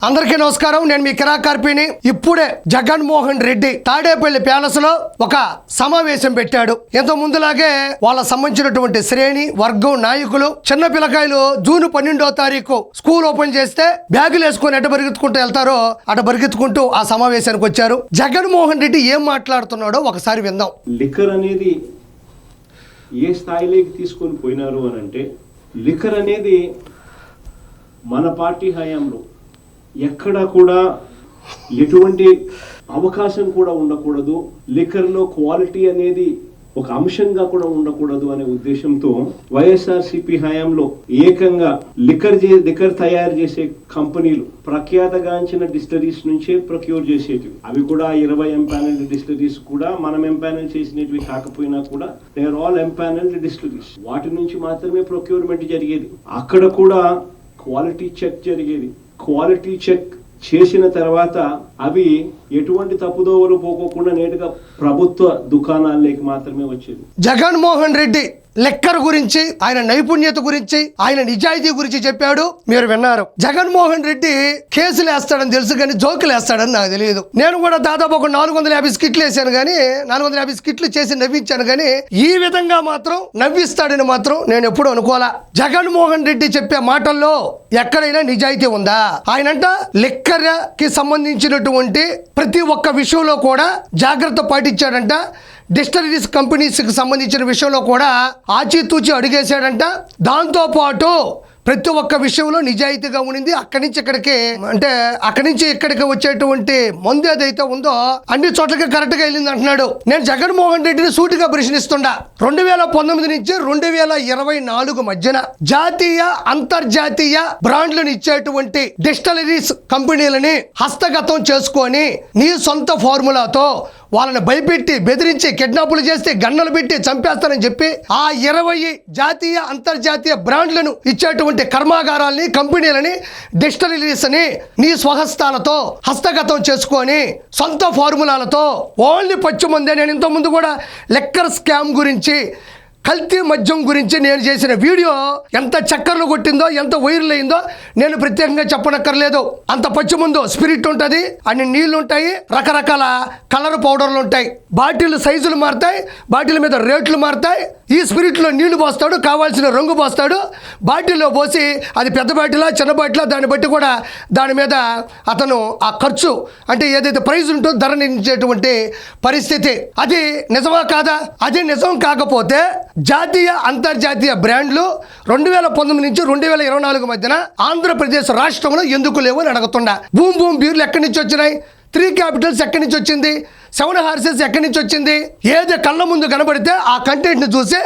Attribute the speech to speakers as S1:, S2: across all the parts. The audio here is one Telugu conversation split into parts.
S1: అందరికీ నమస్కారం. నేను మీ కిరాకార్పిని. ఇప్పుడే జగన్మోహన్ రెడ్డి తాడేపల్లి ప్యాలెస్ లో ఒక సమావేశం పెట్టాడు. ఎంతో ముందులాగే వాళ్ళ సంబంధించినటువంటి శ్రేణి వర్గం నాయకులు చిన్న పిల్లకాయలు జూన్ 12వ తారీఖు స్కూల్ ఓపెన్ చేస్తే బ్యాగులు వేసుకొని ఎట పరిగెత్తుకుంటూ వెళ్తారో అట పరిగెత్తుకుంటూ ఆ సమావేశానికి వచ్చారు. జగన్మోహన్ రెడ్డి ఏం మాట్లాడుతున్నాడో ఒకసారి విందాం.
S2: లిక్కర్ అనేది ఏ స్థాయిలోకి తీసుకొని పోయినారు అని అంటే, లిక్కర్ అనేది మన పార్టీ హయాంలో ఎక్కడా కూడా ఎటువంటి అవకాశం కూడా ఉండకూడదు, లిక్కర్లో క్వాలిటీ అనేది ఒక అంశంగా కూడా ఉండకూడదు అనే ఉద్దేశంతో వైఎస్ఆర్సీపీ హయాంలో ఏకంగా లిక్కర్ తయారు చేసే కంపెనీలు ప్రఖ్యాతగాంచిన డిస్టిలరీస్ నుంచే ప్రొక్యూర్ చేసేటివి. అవి కూడా 20 ఎంపానల్డ్ డిస్టిలరీస్ కూడా మనం ఎంపానల్ చేసినవి కాకపోయినా కూడా they are all empanelled distilleries. వాటి నుంచి మాత్రమే ప్రొక్యూర్మెంట్ జరిగేది. అక్కడ కూడా క్వాలిటీ చెక్ జరిగేది. క్వాలిటీ చెక్ చేసిన తర్వాత అవి ఎటువంటి తప్పుదోవలు పోకోకుండా నేరుగా ప్రభుత్వ దుకాణాల్లోకి మాత్రమే వచ్చేది.
S1: జగన్మోహన్ రెడ్డి లెక్కర్ గురించి, ఆయన నైపుణ్యత గురించి, ఆయన నిజాయితీ గురించి చెప్పాడు. మీరు విన్నారు. జగన్మోహన్ రెడ్డి కేసులు వేస్తాడని తెలుసు కానీ జోకులు వేస్తాడని నాకు తెలియదు. నేను కూడా దాదాపు ఒక 450 స్కిట్లు వేసాను కానీ 450 స్కిట్లు చేసి నవ్వించాను కానీ ఈ విధంగా మాత్రం నవ్విస్తాడని మాత్రం నేను ఎప్పుడు అనుకోలే. జగన్మోహన్ రెడ్డి చెప్పే మాటల్లో ఎక్కడైనా నిజాయితీ ఉందా? ఆయనంట లిక్కర్ కి సంబంధించినటువంటి ప్రతి ఒక్క విషయంలో కూడా జాగ్రత్త పాటించాడంట. డిస్టిలరీస్ కంపెనీస్కి సంబంధించిన విషయంలో కూడా ఆచితూచి అడిగేశాడంట. దాంతోపాటు ప్రతి ఒక్క విషయంలో నిజాయితీగా ఉండింది. అక్కడి నుంచి ఇక్కడికి వచ్చేటువంటి మందు ఏదైతే ఉందో అన్ని చోట్లకి కరెక్ట్గా వెళ్ళింది అంటున్నాడు. నేను జగన్మోహన్ రెడ్డిని సూటిగా ప్రశ్నిస్తుండా. 2019 నుంచి 2024 మధ్యన జాతీయ అంతర్జాతీయ బ్రాండ్లను ఇచ్చేటువంటి డిస్టిలరీస్ కంపెనీలని హస్తగతం చేసుకొని నీ సొంత ఫార్ములాతో వాళ్ళని భయపెట్టి బెదిరించి కిడ్నాపులు చేస్తే గన్నలు పెట్టి చంపేస్తానని చెప్పి ఆ 20 జాతీయ అంతర్జాతీయ బ్రాండ్లను ఇచ్చేటువంటి కర్మాగారాలని కంపెనీలని డిస్టిలరీస్ అని నీ స్వహస్తాలతో హస్తగతం చేసుకొని సొంత ఫార్ములాలతో ఓన్లీ పచ్చిమందే. నేను ఇంతకుముందు కూడా లెక్కర్ స్కామ్ గురించి, కల్తీ మద్యం గురించి నేను చేసిన వీడియో ఎంత చక్కర్లు కొట్టిందో, ఎంత వైరల్ అయిందో నేను ప్రత్యేకంగా చెప్పనక్కర్లేదు. అంత పచ్చిమందు స్పిరిట్ ఉంటుంది, అన్ని నీళ్లు ఉంటాయి, రకరకాల కలర్ పౌడర్లు ఉంటాయి, బాటిల్ సైజులు మారుతాయి, బాటిల్ మీద రేట్లు మారుతాయి. ఈ స్పిరిట్లో నీళ్లు పోస్తాడు, కావాల్సిన రంగు పోస్తాడు. బాటిల్లో పోసి అది పెద్ద బాటిలా చిన్న బాటిలా దాన్ని బట్టి కూడా దాని మీద అతను ఆ ఖర్చు అంటే ఏదైతే ప్రైజ్ ఉంటుందో ధర నిర్ణయించేటువంటి పరిస్థితి. అది నిజమా కాదా? అది నిజం కాకపోతే జాతీయ అంతర్జాతీయ బ్రాండ్లు 2019 నుంచి 2024 మధ్యన ఆంధ్రప్రదేశ్ రాష్ట్రంలో ఎందుకు లేవు అని అడుగుతుండా. బూమ్ బీర్లు ఎక్కడి నుంచి వచ్చినాయి? 3 క్యాపిటల్స్ ఎక్కడి నుంచి వచ్చింది? 7 హార్సెస్ ఎక్కడి నుంచి వచ్చింది? ఏది కళ్ళ ముందు కనబడితే ఆ కంటెంట్ని చూసి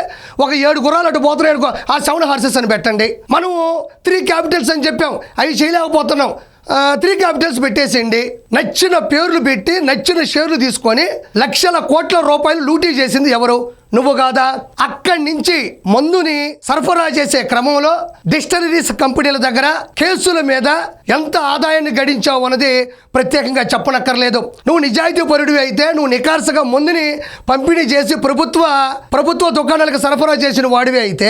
S1: ఒక 7 గుర్రాలు అటు పోతున్నాయి, ఆ 7 హార్సెస్ అని పెట్టండి. మనము 3 క్యాపిటల్స్ అని చెప్పాం, అవి చేయలేకపోతున్నాం. 3 క్యాపిటల్స్ పెట్టేసేయండి. నచ్చిన పేర్లు పెట్టి నచ్చిన షేర్లు తీసుకొని లక్షల కోట్ల రూపాయలు లూటీ చేసింది ఎవరు? నువ్వు కాదా? అక్కడి నుంచి మందుని సరఫరా చేసే క్రమంలో డిస్టిలరీస్ కంపెనీల దగ్గర కేసుల మీద ఎంత ఆదాయాన్ని గడించావు అన్నది ప్రత్యేకంగా చెప్పనక్కర్లేదు. నువ్వు నిజాయితీ పరుడివి అయితే నువ్వు నికార్సగా మందుని పంపిణీ చేసి ప్రభుత్వ దుకాణాలకు సరఫరా చేసిన వాడివి అయితే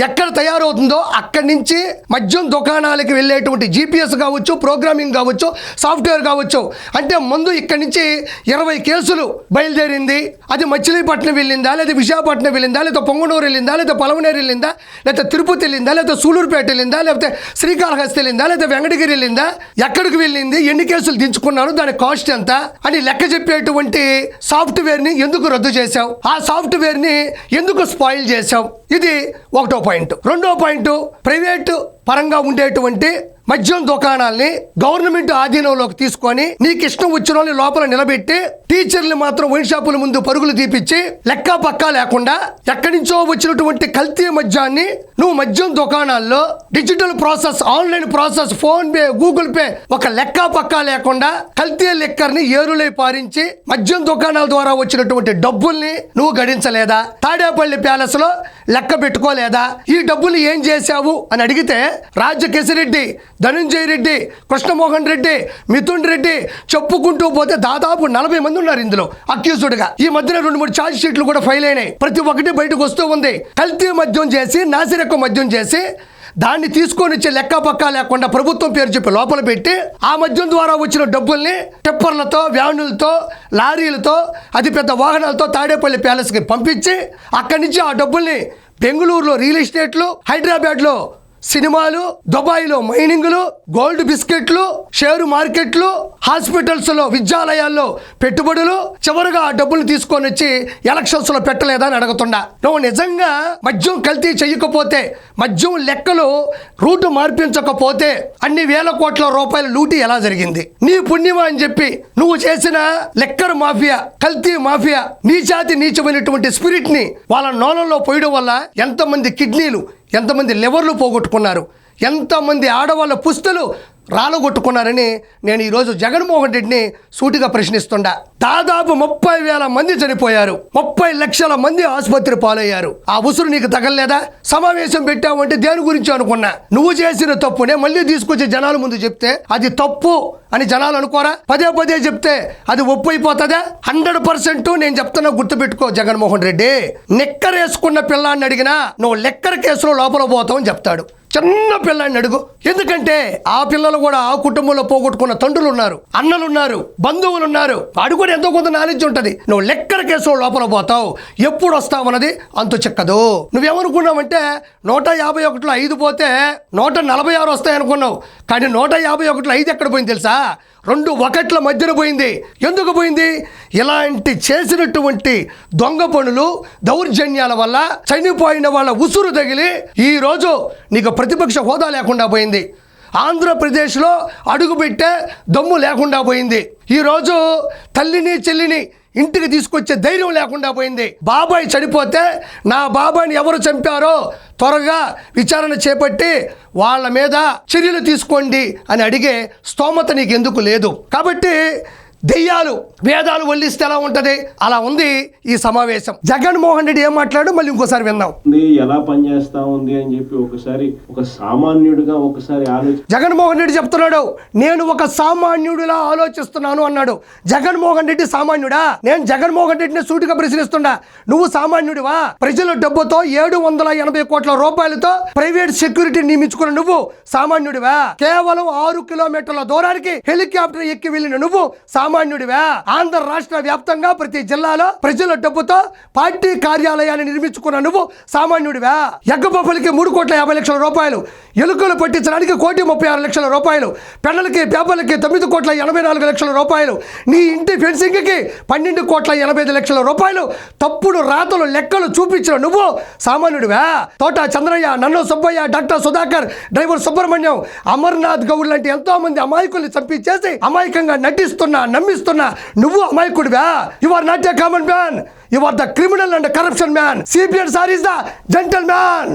S1: ఎక్కడ తయారవుతుందో అక్కడి నుంచి మద్యం దుకాణాలకు వెళ్ళేటువంటి GPS కావచ్చు, ప్రోగ్రామింగ్ కావచ్చు, సాఫ్ట్వేర్ కావచ్చు. అంటే మందు ఇక్కడి నుంచి 20 కేసులు బయలుదేరింది. అది మచిలీపట్నం వెళ్ళిందా, లేదా విశాఖపట్నం వెళ్ళిందా, లేదా పొంగనూరు వెళ్ళిందా, లేదా పలమనేరు వెళ్ళిందా, లేదా తిరుపతి వెళ్ళిందా, లేదా సూలూరుపేట వెళ్ళిందా, లేకపోతే శ్రీకాళహస్తి వెళ్ళిందా, లేదా వెంకటగిరి వెళ్ళిందా, ఎక్కడికి వెళ్ళింది, ఎన్ని కేసులు దించుకున్నారు, దాని కాస్ట్ ఎంత అని లెక్క చెప్పేటువంటి సాఫ్ట్వేర్ని ఎందుకు రద్దు చేశావు? ఆ సాఫ్ట్వేర్ని ఎందుకు స్పాయిల్ చేశావు? ఇది ఒకటో పాయింట్. రెండో పాయింట్, ప్రైవేటు పరంగా ఉండేటువంటి మద్యం దుకాణాల్ని గవర్నమెంట్ ఆధీనంలోకి తీసుకొని నీకు ఇష్టం వచ్చిన వాళ్ళని లోపల నిలబెట్టి టీచర్లు మాత్రం వైన్ షాపుల ముందు పరుగులు తీపిచ్చి లెక్క పక్కా లేకుండా ఎక్కడి నుంచో వచ్చినటువంటి కల్తీ మద్యాన్ని నువ్వు మద్యం దుకాణాల్లో digital process, online process, phone pay, Google pay ఒక లెక్క పక్కా లేకుండా కల్తీ లిక్కర్ని ఏరులై పారించి మద్యం దుకాణాల ద్వారా వచ్చినటువంటి డబ్బుల్ని నువ్వు గడించలేదా? తాడేపల్లి ప్యాలెస్ లో లెక్క పెట్టుకోలేదా? ఈ డబ్బులు ఏం చేశావు అని అడిగితే రాజకేశిరెడ్డి, ధనంజయ రెడ్డి, కృష్ణమోహన్ రెడ్డి, మిథున్ రెడ్డి చెప్పుకుంటూ పోతే దాదాపు 40 మంది ఉన్నారు ఇందులో అక్యూజ్డ్గా. ఈ మధ్యన 2-3 ఛార్జ్ షీట్లు కూడా ఫైల్ అయినాయి. ప్రతి ఒక్కటి బయటకు వస్తూ ఉంది. కల్తీ మద్యం చేసి, నాసిరకం మద్యం చేసి దాన్ని తీసుకొని వచ్చే లెక్క పక్క లేకుండా ప్రభుత్వం పేరు చెప్పి లోపల పెట్టి ఆ మద్యం ద్వారా వచ్చిన డబ్బుల్ని టిప్పర్లతో, వ్యానులతో, లారీలతో, అతిపెద్ద వాహనాలతో తాడేపల్లి ప్యాలెస్కి పంపించి అక్కడి నుంచి ఆ డబ్బుల్ని బెంగళూరులో రియల్ ఎస్టేట్లు, హైదరాబాద్లో సినిమాలు, దుబాయ్లో మైనింగ్లు, గోల్డ్ బిస్కెట్లు, షేరు మార్కెట్లు, హాస్పిటల్స్లో, విద్యాలయాల్లో పెట్టుబడులు, చివరిగా ఆ డబ్బులు తీసుకొని వచ్చి ఎలక్షన్స్లో పెట్టలేదా అని అడుగుతున్నా. నువ్వు నిజంగా మద్యం కల్తీ చెయ్యకపోతే, మద్యం లెక్కలు రూటు మార్పించకపోతే అన్ని వేల కోట్ల రూపాయల లూటీ ఎలా జరిగింది? నీ పుణ్యమా అని చెప్పి నువ్వు చేసిన లెక్కర్ మాఫియా, కల్తీ మాఫియా, నీచాతి నీచమైనటువంటి స్పిరిట్ ని వాళ్ళ నోళ్ళలో పోయడం వల్ల ఎంతమంది కిడ్నీలు, ఎంతమంది లివర్లు పోగొట్టుకున్నారు, ఎంతమంది ఆడవాళ్ళ పుస్తలు రాలగొట్టుకున్నారని నేను ఈరోజు జగన్మోహన్ రెడ్డిని సూటిగా ప్రశ్నిస్తుండా. దాదాపు 30,000 మంది చనిపోయారు, 30 లక్షల మంది ఆసుపత్రి పాలయ్యారు. ఆ ఉసురు నీకు తగలలేదా? సమావేశం పెట్టావంటే దేని గురించి అనుకున్నా? నువ్వు చేసిన తప్పునే మళ్ళీ తీసుకొచ్చి జనాల ముందు చెప్తే అది తప్పు అని జనాలు అనుకోరా? పదే పదే చెప్తే అది ఒప్పు అయిపోతుందా? 100% నేను చెప్తున్నా, గుర్తుపెట్టుకో జగన్మోహన్ రెడ్డి. నిక్కరేసుకున్న పిల్లాన్ని అడిగినా నువ్వు లెక్కర కేసులో లోపల పోతావు అని చెప్తాడు. చిన్న పిల్లాన్ని అడుగు. ఎందుకంటే ఆ పిల్లలు కూడా ఆ కుటుంబంలో పోగొట్టుకున్న తండ్రులు ఉన్నారు, అన్నలు ఉన్నారు, బంధువులు ఉన్నారు. వాడు కూడా ఎంతో కొంత నాలెడ్జ్ ఉంటుంది. నువ్వు లెక్కర కేసులో లోపల పోతావు, ఎప్పుడు వస్తావన్నది అంతు చిక్కదు. నువ్వేమనుకున్నావంటే 151లో 5 పోతే 146 వస్తాయనుకున్నావు. కానీ 151లో 5 ఎక్కడ పోయింది తెలుసా? 2 ఒకట్ల మధ్యన పోయింది. ఎందుకు పోయింది? ఇలాంటి చేసినటువంటి దొంగ పనులు, దౌర్జన్యాల వల్ల చనిపోయిన వాళ్ళ ఉసురు తగిలి ఈరోజు నీకు ప్రతిపక్ష హోదా లేకుండా పోయింది. ఆంధ్రప్రదేశ్లో అడుగుపెట్టే దమ్ము లేకుండా పోయింది. ఈరోజు తల్లిని చెల్లిని ఇంటికి తీసుకొచ్చే ధైర్యం లేకుండా పోయింది. బాబాయ్ చనిపోతే నా బాబాయ్ని ఎవరు చంపారో త్వరగా విచారణ చేపట్టి వాళ్ళ మీద చర్యలు తీసుకోండి అని అడిగే స్తోమత నీకు ఎందుకు లేదు. కాబట్టి దెయ్యాలు వేదాలు వల్లిస్తే ఎలా ఉంటది, అలా ఉంది ఈ సమావేశం. జగన్మోహన్ రెడ్డి ఏం మాట్లాడు మళ్ళీ ఇంకోసారి విందాం.
S2: ఎలా పనిచేస్తా ఉంది అని చెప్పి ఒకసారి ఒక సామాన్యుడిగా ఒకసారి
S1: జగన్మోహన్ రెడ్డి చెప్తున్నాడు, నేను ఒక సామాన్యుడిలా ఆలోచిస్తున్నాను అన్నాడు. జగన్మోహన్ రెడ్డి సామాన్యుడా? నేను జగన్మోహన్ రెడ్డిని సూటిగా ప్రశ్నిస్తున్నా, నువ్వు సామాన్యుడివా? ప్రజల డబ్బుతో 780 కోట్ల రూపాయలతో ప్రైవేట్ సెక్యూరిటీ నియమించుకున్న నువ్వు సామాన్యుడివా? కేవలం 6 కిలోమీటర్ల దూరానికి హెలికాప్టర్ ఎక్కి వెళ్ళిన నువ్వు సామాన్యుడివా? ఆంధ్ర రాష్ట్ర వ్యాప్తంగా ప్రతి జిల్లాలో ప్రజల డబ్బుతో పార్టీ కార్యాలయాన్ని నిర్మించుకున్న నువ్వు సామాన్యుడివా? ఎగ్గబొప్పలకి 3,50,00,000 రూపాయలు, ఎలుకలు పట్టించడానికి 1,36,00,000 రూపాయలు, పెన్నులకి పేపర్లకి 9,84,00,000 రూపాయలు, నీ ఇంటి ఫెన్సింగ్ కి 12,85,00,000 రూపాయలు తప్పుడు రాతలు లెక్కలు చూపించిన నువ్వు సామాన్యుడివా? తోట చంద్రయ్య, నన్ను సుబ్బయ్య, డాక్టర్ సుధాకర్, డ్రైవర్ సుబ్రహ్మణ్యం, అమర్నాథ్ గౌడ్ లాంటి ఎంతో మంది అమాయకుల్ని చంపించేసి అమాయకంగా నమ్మిస్తున్నా నువ్వు అమాయకుడివా? You are not a common man, you are the criminal and corruption man. CPN sir is the gentle man.